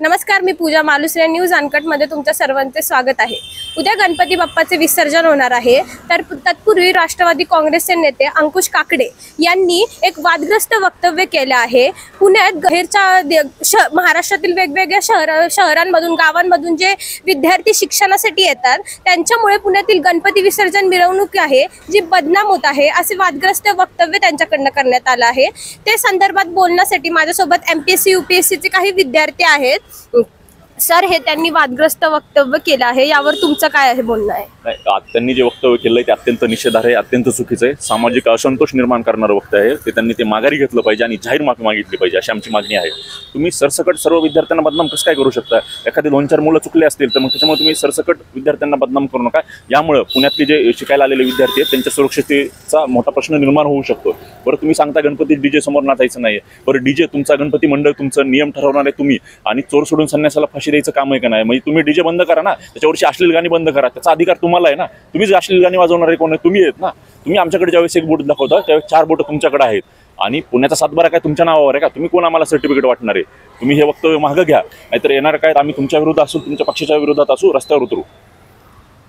नमस्कार, मी पूजा मालुसरे. न्यूज अनकटमध्ये तुमच्या सर्वांचे स्वागत आहे. उद्या गणपती बाप्पाचे विसर्जन होणार आहे. तर तत्पूर्वी राष्ट्रवादी काँग्रेसचे नेते अंकुश काकडे यांनी एक वादग्रस्त वक्तव्य केले आहे. पुण्यात बाहेरच्या महाराष्ट्रातील वेगवेगळ्या शहरांमधून गावांमधून जे विद्यार्थी शिक्षणासाठी येतात त्यांच्यामुळे पुण्यातील गणपती विसर्जन मिरवणूक आहे जी बदनाम होत आहे, असे वादग्रस्त वक्तव्य त्यांच्याकडनं करण्यात आलं आहे. ते संदर्भात बोलण्यासाठी माझ्यासोबत MPSC UPSCचे काही विद्यार्थी आहेत. सर, हे त्यांनी वादग्रस्त वक्तव्य केलं आहे, यावर तुमचं काय आहे बोलणं आहे? त्यांनी जे वक्तव्य केलंय ते अत्यंत निषेधार्ह आहे, अत्यंत चुकीचं आहे. सामाजिक असंतोष निर्माण करणारं वक्तव्य आहे. त्यांनी ते माघारी घेतलं पाहिजे आणि जाहीर माफी मागितली पाहिजे, अशी आमची मागणी आहे. तुम्ही सरसकट सर्व विद्यार्थ्यांना बदनाम कसं काय करू शकता? एखादी 2-4 मुलं चुकले असतील तर मग त्याच्यामुळे तुम्ही सरसकट विद्यार्थ्यांना बदनाम करू नका. यामुळे पुण्यातले जे शिकायला आलेले विद्यार्थी आहेत त्यांच्या सुरक्षिततेचा मोठा प्रश्न निर्माण होऊ शकतो. बरं, तुम्ही सांगता गणपती DJ समोर नाचायचं नाही. बरं, DJ तुमचा गणपती मंडळ तुमचं नियम ठरवणार आहे तुम्ही, आणि चोर सोडून संन्यासाला फाशी द्यायचं काम आहे का नाही? म्हणजे तुम्ही DJ बंद करा ना, त्याच्यावरची अश्लील गाणी बंद करा. त्याचा अधिकार तुम्हाला आहे ना. तुम्हीच अश्लील गाणी वाजवणारे कोण आहे? तुम्ही आहेत ना. तुम्ही आमच्याकडे ज्यावेळेस एक बोट दाखवता त्यावेळेस 4 बोट तुमच्याकडे आहेत, आणि पुण्याचा 7-12 काय तुमच्या नावावर आहे का? तुम्ही कोण आम्हाला सर्टिफिकेट वाटणार आहे? तुम्ही हे वक्तव्य मागं घ्या, नाहीतर येणार काय आम्ही तुमच्या विरोधात असू, तुमच्या पक्षाच्या विरोधात असू, रस्त्यावर उतरू.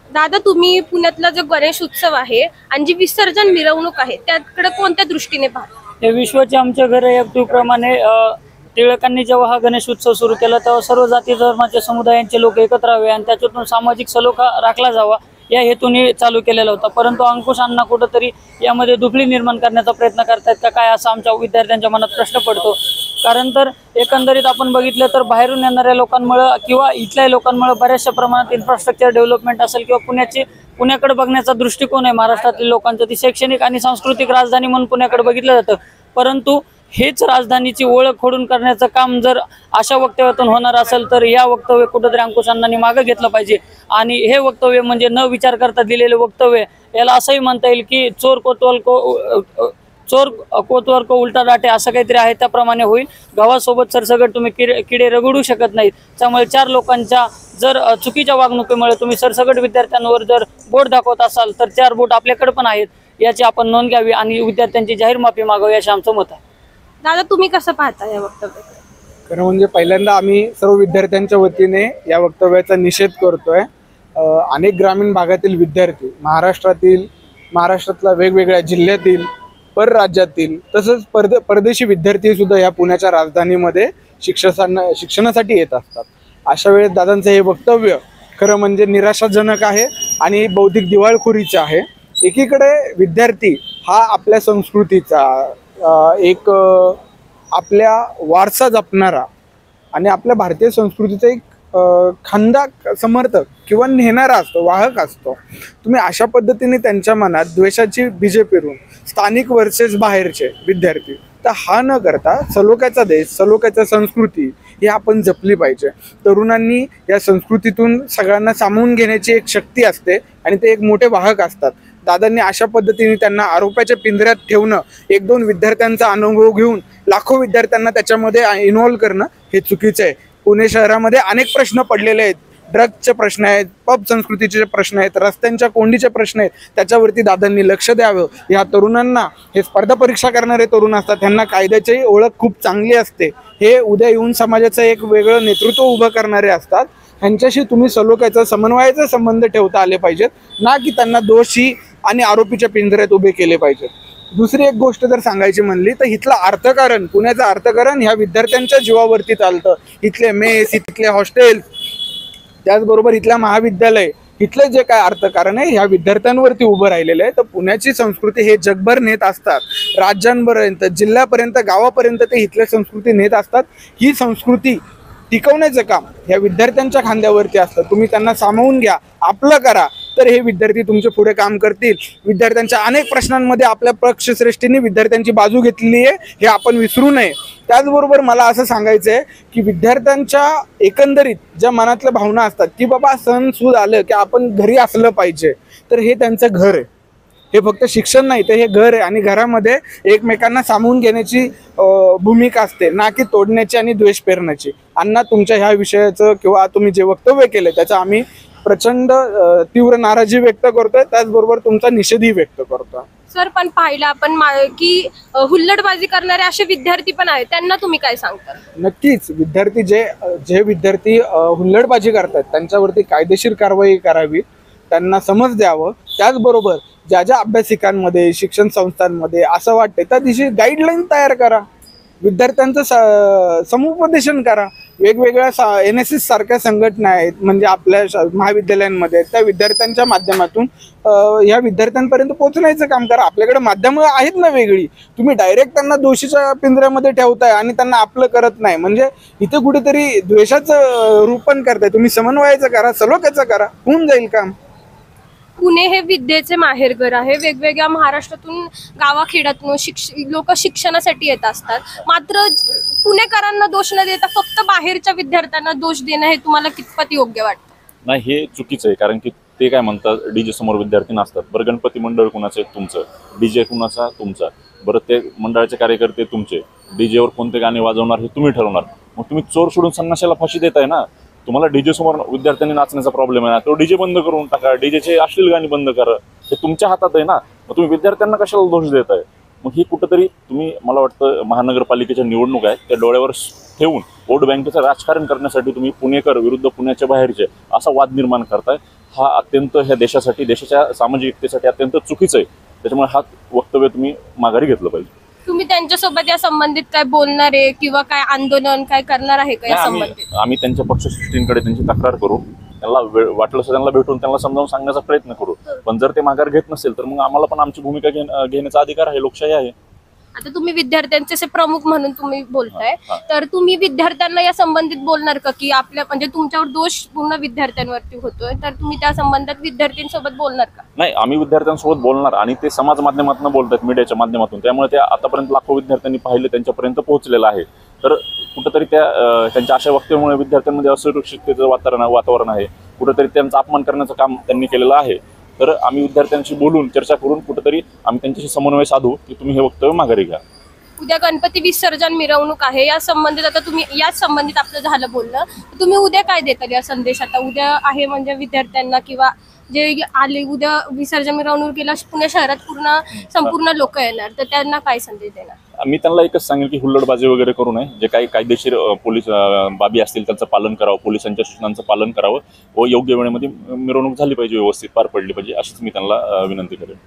दादा, तुम्ही पुण्यातला जो गणेश उत्सव आहे आणि जी विसर्जन मिरवणूक आहे त्याकडे कोणत्या दृष्टीने पाहता? हे विश्वाचे आमच्या घरे प्रमाणे टिळकांनी जेव्हा हा गणेश उत्सव सुरू केला तेव्हा सर्व जाती धर्माच्या समुदायांचे लोक एकत्र यावे आणि त्याच्यातून सामाजिक सलोखा राखला जावा या हेतूने चालू केलेला होता. परंतु अंकुश अण्णा कुठंतरी यामध्ये दुफळी निर्माण करण्याचा प्रयत्न करतायत का काय, असा आमच्या विद्यार्थ्यांच्या मनात प्रश्न पडतो. कारण तर एकंदरीत आपण बघितलं तर बाहेरून येणाऱ्या लोकांमुळे किंवा इथल्या लोकांमुळे बऱ्याचशा प्रमाणात इन्फ्रास्ट्रक्चर डेव्हलपमेंट असेल किंवा पुण्याकडे बघण्याचा दृष्टिकोन आहे महाराष्ट्रातील लोकांचा, ती शैक्षणिक आणि सांस्कृतिक राजधानी म्हणून पुण्याकडे बघितलं जातं. परंतु हेच राजधानीची ओळख खोडून करण्याचं काम जर अशा वक्तव्यातून होणार असेल तर या वक्तव्य कुठेतरी अंकुश अण्णांनी मागे घेतलं पाहिजे. आणि हे वक्तव्य म्हणजे न विचार करता दिलेले वक्तव्य, याला असंही म्हणता येईल की चोर कोतवाल को उलटा डाटे असं काहीतरी आहे, त्याप्रमाणे होईल. गावासोबत सरसकट तुम्ही किडे रगडू शकत नाहीत. त्यामुळे 4 लोकांच्या जर चुकीच्या वागणुकीमुळे तुम्ही सरसकट विद्यार्थ्यांवर जर बोट दाखवत असाल तर 4 बोट आपल्याकडे पण आहेत, याची आपण नोंद घ्यावी आणि विद्यार्थ्यांची जाहीर माफी मागावी, असे आमचं मत आहे. दादा, तुम्ही कसं पाहता या वक्तव्याकडे? खरं म्हणजे पहिल्यांदा आम्ही सर्व विद्यार्थ्यांच्या वतीने या वक्तव्याचा निषेध करतोय. अनेक ग्रामीण भागातील विद्यार्थी महाराष्ट्रातल्या वेगवेगळ्या जिल्ह्यातील, परराज्यातील तसंच परदेशी विद्यार्थी सुद्धा या पुण्याच्या राजधानीमध्ये शिक्षणासाठी येत असतात. अशा वेळेस दादांचं हे वक्तव्य खरं म्हणजे निराशाजनक आहे आणि बौद्धिक दिवाळखोरीचं आहे. एकीकडे विद्यार्थी हा आपल्या संस्कृतीचा एक आपल्या वारसा जपणारा आणि आपल्या भारतीय संस्कृतीचा एक खांदा समर्थक किंवा नेणारा असतो, वाहक असतो. तुम्ही अशा पद्धतीने त्यांच्या मनात द्वेषाची बीजे पेरून स्थानिक वर्सेस बाहेरचे विद्यार्थी, तर हा न करता सलोख्याचा देश, सलोख्याचा संस्कृती ही आपण जपली पाहिजे. तरुणांनी या संस्कृतीतून सगळ्यांना सामावून घेण्याची एक शक्ती असते आणि ते एक मोठे वाहक असतात. दादांनी अशा पद्धतीने त्यांना आरोपाच्या पिंजऱ्यात ठेवणं, 1-2 विद्यार्थ्यांचा अनुभव घेऊन लाखो विद्यार्थ्यांना त्याच्यामध्ये इन्व्हॉल्व करणं हे चुकीचं आहे. पुणे शहरामध्ये अनेक प्रश्न पडलेले आहेत. ड्रग्सचे प्रश्न आहेत, पब संस्कृतीचे प्रश्न आहेत, रस्त्यांच्या कोंडीचे प्रश्न आहेत. त्याच्यावरती दादांनी लक्ष द्यावं. या तरुणांना, हे स्पर्धा परीक्षा करणारे तरुण असतात, त्यांना कायद्याची ओळख खूप चांगली असते. हे उद्या येऊन समाजाचं एक वेगळं नेतृत्व उभं करणारे असतात. ह्यांच्याशी तुम्ही सलोख्याचा, समन्वयाचा संबंध ठेवता आले पाहिजेत, ना की त्यांना दोषी आणि आरोपीच्या पिंजऱ्यात उभे केले पाहिजेत. दुसरी एक गोष्ट जर सांगायची म्हणली तर इथलं अर्थकारण, पुण्याचं अर्थकारण ह्या विद्यार्थ्यांच्या जीवावरती चालतं. इथले मेस, इथले हॉस्टेल्स, त्याचबरोबर इथल्या महाविद्यालय, इथलं जे काय अर्थकारण आहे ह्या विद्यार्थ्यांवरती उभं राहिलेलं आहे. तर पुण्याची संस्कृती हे जगभर नेत असतात, राज्यांपर्यंत, जिल्ह्यापर्यंत, गावापर्यंत ते इथल्या संस्कृती नेत असतात. ही संस्कृती टिकवण्याचं काम ह्या विद्यार्थ्यांच्या खांद्यावरती असतं. तुम्ही त्यांना सामावून घ्या, आपलं करा, तर हे विद्यार्थी तुमचे पुढे काम करतील. विद्यार्थ्यांच्या अनेक प्रश्नांमध्ये आपल्या पक्षश्रेष्ठींनी विद्यार्थ्यांची बाजू घेतलेली आहे, हे आपण विसरू नये. त्याचबरोबर मला असं सांगायचं आहे की विद्यार्थ्यांच्या एकंदरीत ज्या मनातल्या भावना असतात की बाबा सण सूद आलं की आपण घरी असलं पाहिजे, तर हे त्यांचं घर आहे. हे फक्त शिक्षण नाही, तर हे घर आहे आणि घरामध्ये एकमेकांना सामावून घेण्याची भूमिका असते, ना की तोडण्याची आणि द्वेष पेरण्याची. अण्णा, तुमच्या ह्या विषयाचं किंवा तुम्ही जे वक्तव्य केले त्याचा आम्ही प्रचंड तीव्र नाराजी व्यक्त करतोय, त्याचबरोबर तुमचा निषेधही व्यक्त करतोय. सर, पण पाहिलं आपण की हुल्लडबाजी करणारे असे विद्यार्थी पण आहेत, त्यांना तुम्ही काय सांगता? नक्कीच विद्यार्थी जे विद्यार्थी हुल्लडबाजी करतात त्यांच्यावरती कायदेशीर कारवाई करावी, त्यांना समज द्यावं. त्याचबरोबर ज्या ज्या अभ्यासिकांमध्ये, शिक्षण संस्थांमध्ये असं वाटते त्या दिवशी गाईडलाईन तयार करा, विद्यार्थ्यांचं समुपदेशन करा. वेगवेगळ्या NSS सारख्या संघटना आहेत म्हणजे आपल्या महाविद्यालयांमध्ये, त्या विद्यार्थ्यांच्या माध्यमातून ह्या विद्यार्थ्यांपर्यंत पोहोचण्याचं काम करा. आपल्याकडे माध्यमं आहेत ना वेगळी, तुम्ही डायरेक्ट त्यांना दोषीच्या पिंजऱ्यामध्ये ठेवताय आणि त्यांना आपलं करत नाही, म्हणजे इथे कुठेतरी द्वेषाचं रूपण करताय. तुम्ही समन्वयाचं करा, सलोख्याचं करा, होऊन जाईल काम. पुणे हे विद्येचे माहेरघर आहे. वेगवेगळ्या महाराष्ट्रातून गावाखेड्यातून लोक शिक्षणासाठी येत असतात. मात्र पुणेकरांना दोष न देता फक्त बाहेरच्या विद्यार्थ्यांना दोष देणं हे तुम्हाला कितपत योग्य वाटतं? नाही, हे चुकीचं आहे. कारण की ते काय म्हणतात, डीजे समोर विद्यार्थी नसतात. बरं, गणपती मंडळ कुणाचं आहे? तुमचं. डीजे कुणाचा? तुमचा. बरं, ते मंडळाचे कार्यकर्ते तुमचे. डीजेवर कोणते गाणे वाजवणार हे तुम्ही ठरवणार. मग तुम्ही चोर सोडून संन्याशाला फाशी देताय ना. तुम्हाला डीजे समोर विद्यार्थ्यांनी नाचण्याचा प्रॉब्लेम आहे ना, तो डीजे बंद करून टाका, डीजेचे अश्लील गाणी बंद करा. हे तुमच्या हातात आहे ना. मग तुम्ही विद्यार्थ्यांना कशाला दोष देताय? मग ही कुठंतरी तुम्ही, मला वाटतं महानगरपालिकेच्या निवडणूक आहेत त्या डोळ्यावर ठेवून वोट बँकेचं राजकारण करण्यासाठी तुम्ही पुणेकर विरुद्ध पुण्याच्या बाहेरचे असा वाद निर्माण करताय. हा अत्यंत ह्या देशासाठी, देशाच्या सामाजिक एकतेसाठी अत्यंत चुकीचं आहे. त्याच्यामुळे हा वक्तव्य तुम्ही माघारी घेतलं पाहिजे. तुम्ही त्यांच्यासोबत या संबंधित काय बोलणार आहे किंवा काय आंदोलन काय करणार आहे का या संबंधित? आम्ही त्यांच्या पक्षश्रेष्ठींकडे त्यांची तक्रार करू, त्यांना वाटलं त्यांना भेटून त्यांना समजावून सांगण्याचा प्रयत्न करू. पण जर ते माघार घेत नसेल तर मग आम्हाला पण आमची भूमिका घेण्याचा अधिकार आहे, लोकशाही आहे. आता तुम्ही विद्यार्थ्यांचे प्रमुख म्हणून तुम्ही बोलताय, तर तुम्ही विद्यार्थ्यांना या संबंधित बोलणार का की आपल्या म्हणजे तुमच्यावर दोष पूर्ण विद्यार्थ्यांवरती होतोय, तर तुम्ही त्या संबंधात विद्यार्थ्यांसोबत बोलणार का? नाही, आम्ही विद्यार्थ्यांसोबत बोलणार आणि ते समाज माध्यमातून बोलतात, मीडियाच्या माध्यमातून. त्यामुळे ते आतापर्यंत लाखो विद्यार्थ्यांनी पाहिले, त्यांच्यापर्यंत पोहोचलेलं आहे. तर कुठंतरी त्यांच्या अशा वक्तव्यामुळे विद्यार्थ्यांमध्ये असुरक्षिततेचं वातावरण आहे. कुठंतरी त्यांचा अपमान करण्याचं काम त्यांनी केलेलं आहे. तर आम्ही विद्यार्थ्यांशी बोलून, चर्चा करून कुठेतरी आम्ही त्यांच्याशी समन्वय साधू की तुम्ही हे वक्तव्य माघारी घ्या. उद्या गणपती विसर्जन मिरवणूक आहे, या संबंधित आता तुम्ही याच संबंधित आपलं झालं बोलणं, तुम्ही उद्या काय देताल या संदेश? आता उद्या आहे म्हणजे विद्यार्थ्यांना किंवा जे आले उद्या विसर्जन मिरवणुकीला पुणे शहरात संपूर्ण लोक येणार, तर त्यांना काय संदेश देणार? मी त्यांना एकच सांगेल की हुल्लडबाजी वगैरे करू नये. जे काही कायदेशीर पोलीस बाबी असतील त्यांचं पालन करावं, पोलिसांच्या सूचनांचं पालन करावं व योग्य वेळेमध्ये मिरवणूक झाली पाहिजे, व्यवस्थित पार पडली पाहिजे, अशीच मी त्यांना विनंती करेन.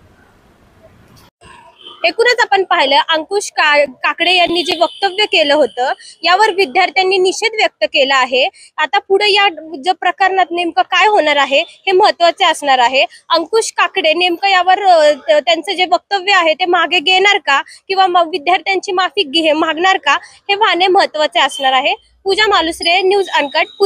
एकूणच आपण पाहिलं अंकुश काकडे यांनी जे वक्तव्य केलं होतं यावर विद्यार्थ्यांनी निषेध व्यक्त केला आहे. आता पुढे या प्रकरणात नेमकं काय होणार आहे हे महत्त्वाचे असणार आहे. अंकुश काकडे नेमकं यावर त्यांचं जे वक्तव्य आहे ते मागे घेणार का किंवा मग विद्यार्थ्यांची माफी मागणार का हे पाहणे महत्त्वाचे असणार आहे. पूजा मालुसरे, न्यूज अनकट.